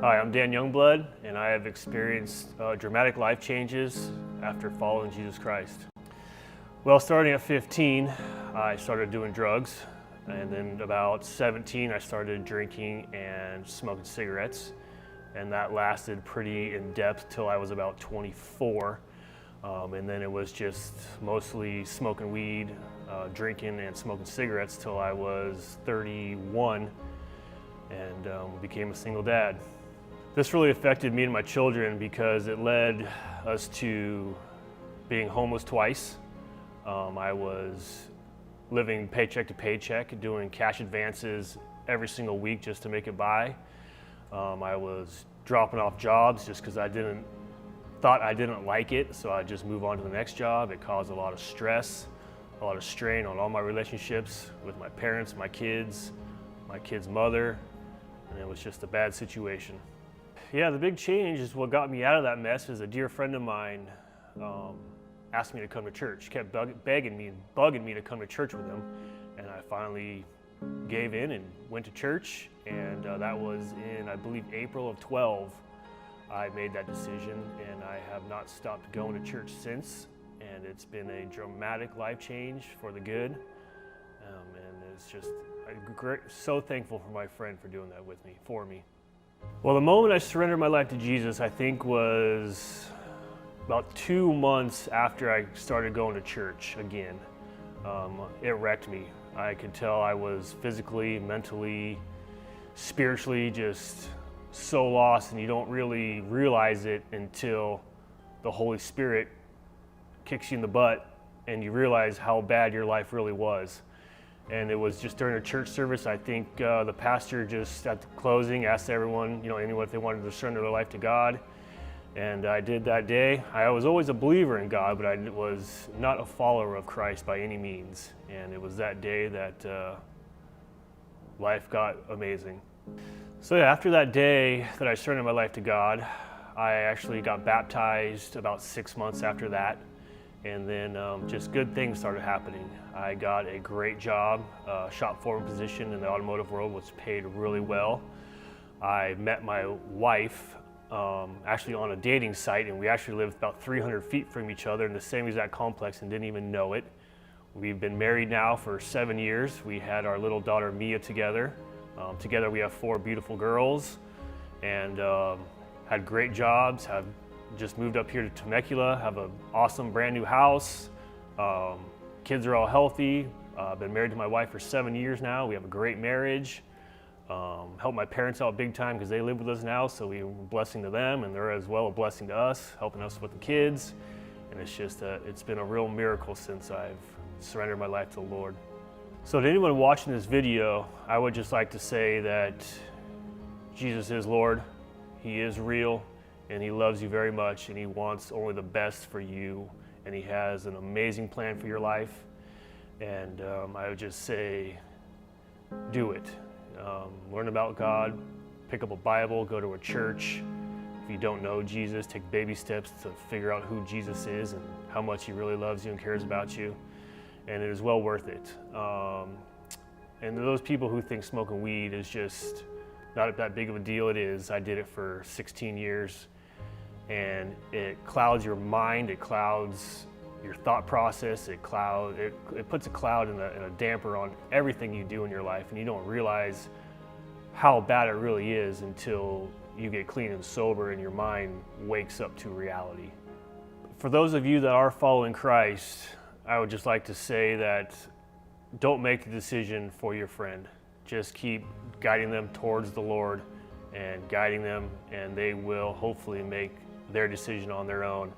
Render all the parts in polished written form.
Hi, I'm Dan Youngblood, and I have experienced dramatic life changes after following Jesus Christ. Well, starting at 15, I started doing drugs, and then about 17, I started drinking and smoking cigarettes, and that lasted pretty in depth till I was about 24. And then it was just mostly smoking weed, drinking and smoking cigarettes till I was 31 and became a single dad. This really affected me and my children because it led us to being homeless twice. I was living paycheck to paycheck, doing cash advances every single week just to make it by. I was dropping off jobs just because thought I didn't like it, so I'd just move on to the next job. It caused a lot of stress, a lot of strain on all my relationships with my parents, my kid's mother, and it was just a bad situation. Yeah, the big change is what got me out of that mess is a dear friend of mine asked me to come to church. He kept begging me and bugging me to come to church with him, and I finally gave in and went to church, and that was in, I believe, April of 12. I made that decision, and I have not stopped going to church since, and it's been a dramatic life change for the good, and it's just so thankful for my friend for doing that for me. Well, the moment I surrendered my life to Jesus, I think was about 2 months after I started going to church again. It wrecked me. I could tell I was physically, mentally, spiritually just so lost, and you don't really realize it until the Holy Spirit kicks you in the butt and you realize how bad your life really was. And it was just during a church service. I think the pastor just at the closing asked everyone, anyone if they wanted to surrender their life to God. And I did that day. I was always a believer in God, but I was not a follower of Christ by any means. And it was that day that life got amazing. So yeah, after that day that I surrendered my life to God, I actually got baptized about 6 months after that. And then just good things started happening. I got a great job, shop foreman position in the automotive world, which paid really well. I met my wife actually on a dating site, and we actually lived about 300 feet from each other in the same exact complex and didn't even know it. We've been married now for 7 years. We had our little daughter Mia together. Together we have 4 beautiful girls, and had great jobs, have just moved up here to Temecula, have an awesome brand new house. Kids are all healthy. Been married to my wife for 7 years now. We have a great marriage. Help my parents out big time because they live with us now, so we're a blessing to them, and they're as well a blessing to us, helping us with the kids. And it's just it's been a real miracle since I've surrendered my life to the Lord. So to anyone watching this video, I would just like to say that Jesus is Lord. He is real, and He loves you very much, and He wants only the best for you, and He has an amazing plan for your life. And I would just say, do it. Learn about God, pick up a Bible, go to a church. If you don't know Jesus, take baby steps to figure out who Jesus is and how much He really loves you and cares about you. And it is well worth it. And those people who think smoking weed is just not that big of a deal, it is. I did it for 16 years, and it clouds your mind, it clouds your thought process, it puts a cloud and a damper on everything you do in your life, and you don't realize how bad it really is until you get clean and sober and your mind wakes up to reality. For those of you that are following Christ, I would just like to say that don't make the decision for your friend. Just keep guiding them towards the Lord and guiding them, and they will hopefully make their decision on their own.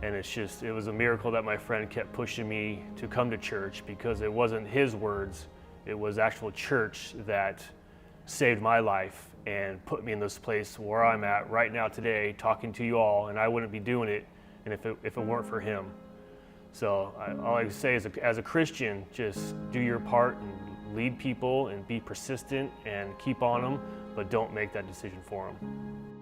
And it was a miracle that my friend kept pushing me to come to church, because it wasn't his words, it was actual church that saved my life and put me in this place where I'm at right now today, talking to you all, and I wouldn't be doing it and if it weren't for him. So all I can say is, as a Christian, just do your part and lead people and be persistent and keep on them, but don't make that decision for them.